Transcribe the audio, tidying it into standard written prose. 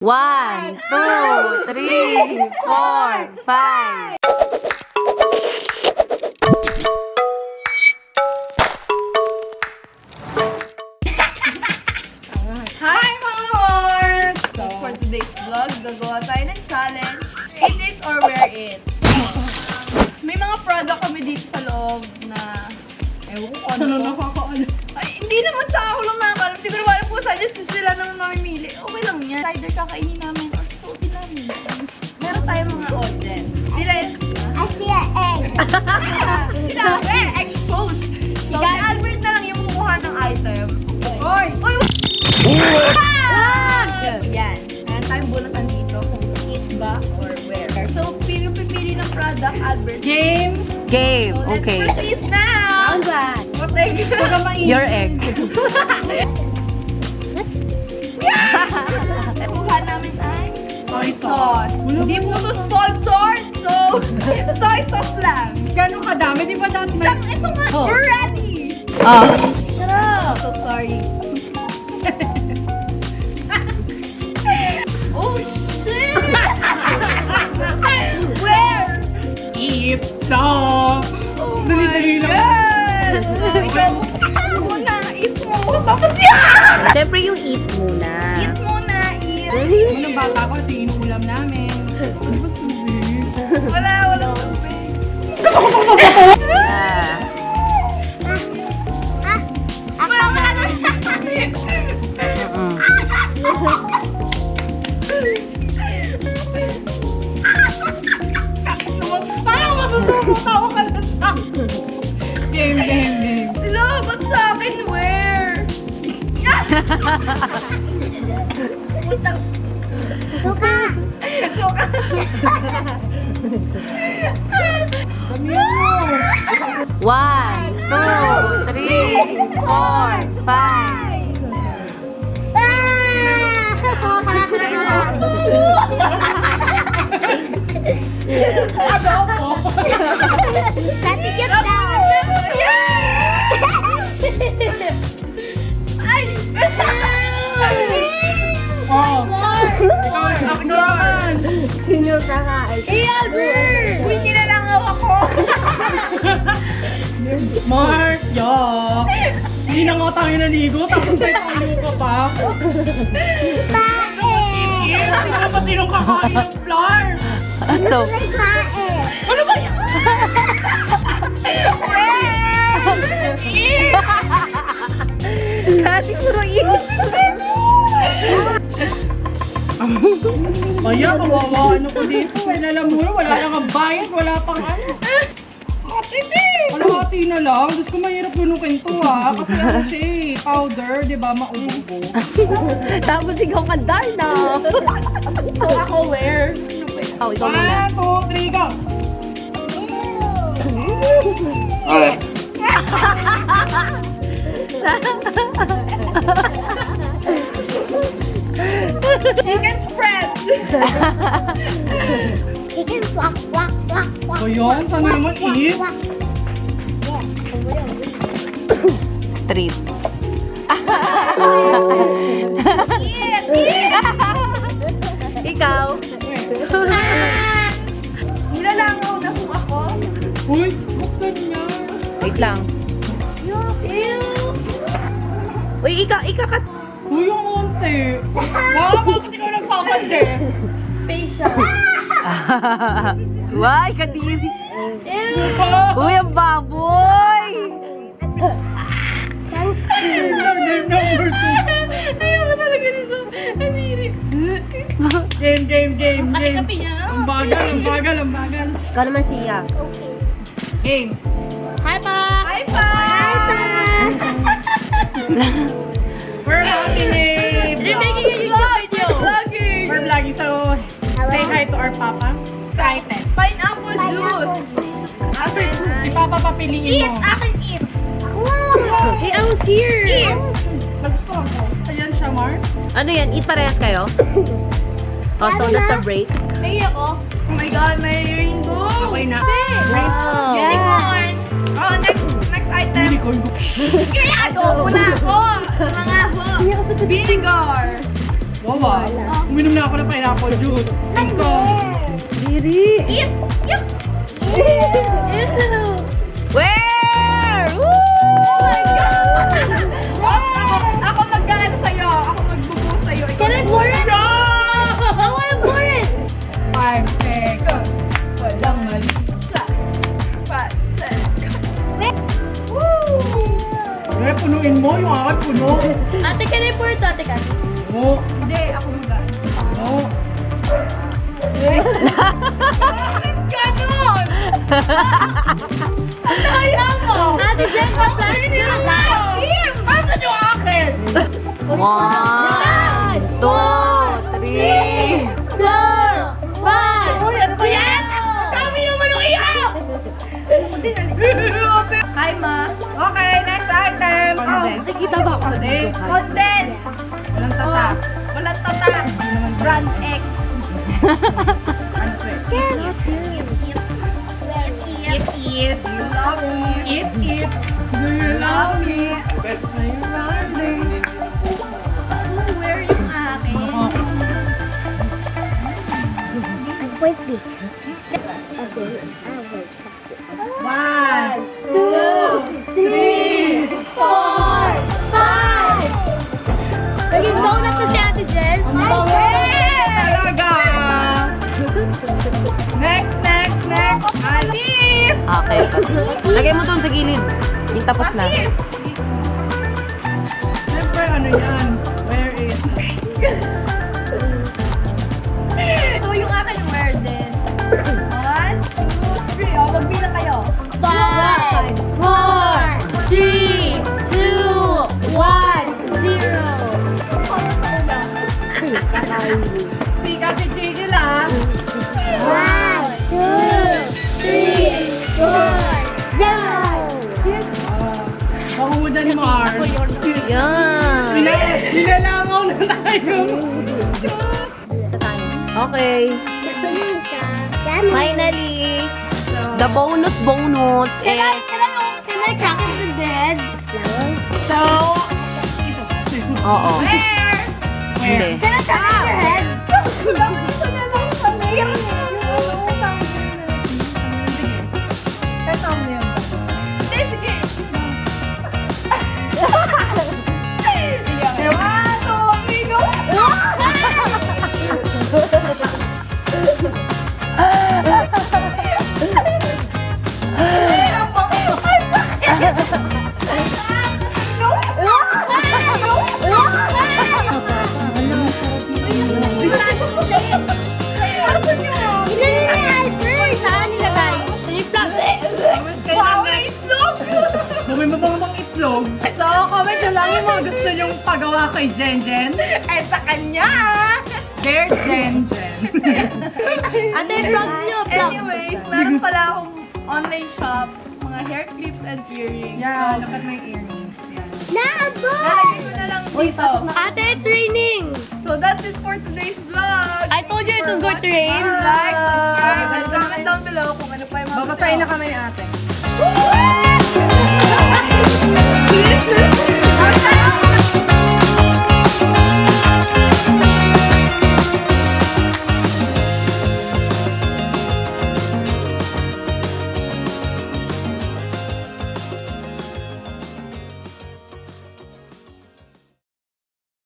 1, 2, 3, 4, 5. Hi mga Mars! So, for today's vlog, gagawa tayo ng challenge, Eat It or Wear It. May mga product kami dito sa loob na ewan ko ano to. Ay, hindi naman sa ako lang nakakalam. Hindi ko naman alam po sa inyo, sila naman mamimili. Okay lang yan. Cider kakainin namin or smoothie namin. Meron tayong mga oden. Sila yun. I see an egg. Sila, exposed. So, si Albert na lang yung kumuha ng item. Oy! Oy! Yan. Ayan tayong bulatan dito kung eat ba or wear. So, pipili ng product, Albert. Game! Game, So, let's okay. proceed now! Sounds bad. What egg? Your egg. Kuha namin ay soy sauce. Hindi po ito sponsored, so soy sauce lang. Gano'ng kadami? Di ba dati may... Ito nga, Oh. we're ready! Oh. So sorry. Oh, shit! Where? Eat na! Oh Dali-dali my lang. God! Ikaw muna, eat mo. Tapos yan! Siyempre yung eat muna. Eat muna, eat. Nung bata ko, ito yung ulam namin. Ano ba tubig? Walang tubig. Yeah. Wala na. Mm-mm. Parang masusuko tawa ka na sa akin. Game. Hello, ba't sa akin where? Suka. Suka. Kami mo. 1, 2, 3, 4, 5. Daddy, get down. Ay! Oh. Ikaw naman. Sino kakain? Hey, Albert! Uy, nilalangaw ako! Mars, yo. Hindi na nga tayo naligo, tapos may tayo ka pa. Kain. Hindi ka pa sinong kakain ng flour. So, Kain. Ano ba yan? kasi puro eat. Kaya, kawawa ano ko dito. Alam mo na, wala nang bayad, wala pang ano. Kalahati na lang. Diyos ko, mahirap lunukin to ha. Kasi ano siya eh, powder, di ba, maubo. Tapos ikaw ka Darna. So, ako where? Oh, ikaw muna. 1, 2, 3, go! Chicken spread! Chicken flak, flak, flak, flak. So yun, saan naman eat? Flak. Street. Ikaw. Nilalangaw na po ako. Uy, buktan niya. Wait lang. Uy, ikakat. Uy, yung konti. Wow, bakit ikaw nagsasandi? Facial. Why, kadiri. Pa! Uy, ang baboy. Number 2. Ayoko talaga nito. Aniri. Game. Kapi niya. Ang bagal. Ikaw naman siya. Game. High five! We're having a They're making a YouTube video. Vlogging. We're vlogging, so say hi to our papa. Excited. Pineapple juice. After, si papa papiliin Eat! mo. Akin eat! Wow. Hey, I was here. Eat! Nagustuhan ko. Ayan siya, Mars. Ano yan? Eat parehas kayo? Oh, so that's a break. May ako. Oh my God, may rainbow. Okay na. Wow. Unicorn. Oh, next item. Unicorn. Kaya adobo na ako. Mga ho. Vinegar. Wawa. Uminom na ako ng pineapple juice. Ito. Diri. Eat! Yup! Where? Woo! Oh my God! Ako mag-gaano sa'yo. Ako magbubu sa'yo. Can I pour it? I wanna pour it! 5 seconds. Walang mali. 5 seconds. Eh, punuin mo. Yung akin puno. Ate, can I pour it? Ate, can Oo. Hindi, ako muna. Oo. Bakit ganon? Kaya mo! Ate, Jen, pa-plastic na lang! Asan yung akin? 1, 2, 3. 2, 1! Uy, ano ba yan? Kami naman ang iyak! Hi, Ma. Okay, next item. Nakikita ba ako sa video? Condense. Walang tatak. Walang tatak. Brand X. Ano to eh? Eat. You love me. Eat, eat. Do you love me? Where yung akin? I'm waiting. Okay, I will stop. 1, 2, 3, 4, 5! Naging donut to si Ate Jen. Talaga. Next. Alis. Okay. Lagay mo doon sa gilid. Yung tapos na. Siyempre, ano yan? Where is? Ito yung akin where din. 1, 2, 3. O, magbilang kayo. 5, 4, 3, 2, 1, 0. Hindi kasi tigil ah. 1, 2, 3, 4, 0. Mahuhudan ni Mars. Yan. Nilalangaw na tayo. Okay. Finally, the bonus Can I is... crack it with bread? So, Oo. where? Hindi. Can I crack it with your head? Gusto na lang sa mayor. Hindi, sige. Sige, 1, 2, 3, go. May mabang itlog. So, comment nyo lang yung mga gusto nyong pagawa kay Jen Jen. Eh, sa kanya. Dear Jen Jen. Ate, vlog nyo, vlog. Anyways, meron pala akong online shop, mga hair clips and earrings. Yeah, look at my earrings. Yan. Lalagay ko na lang dito. Ate, it's raining. So that's it for today's vlog. I told you it was going to rain. Like, subscribe, and comment down below kung ano pa yung mga gusto Babasahin nyo. na kami ni ate. Woo!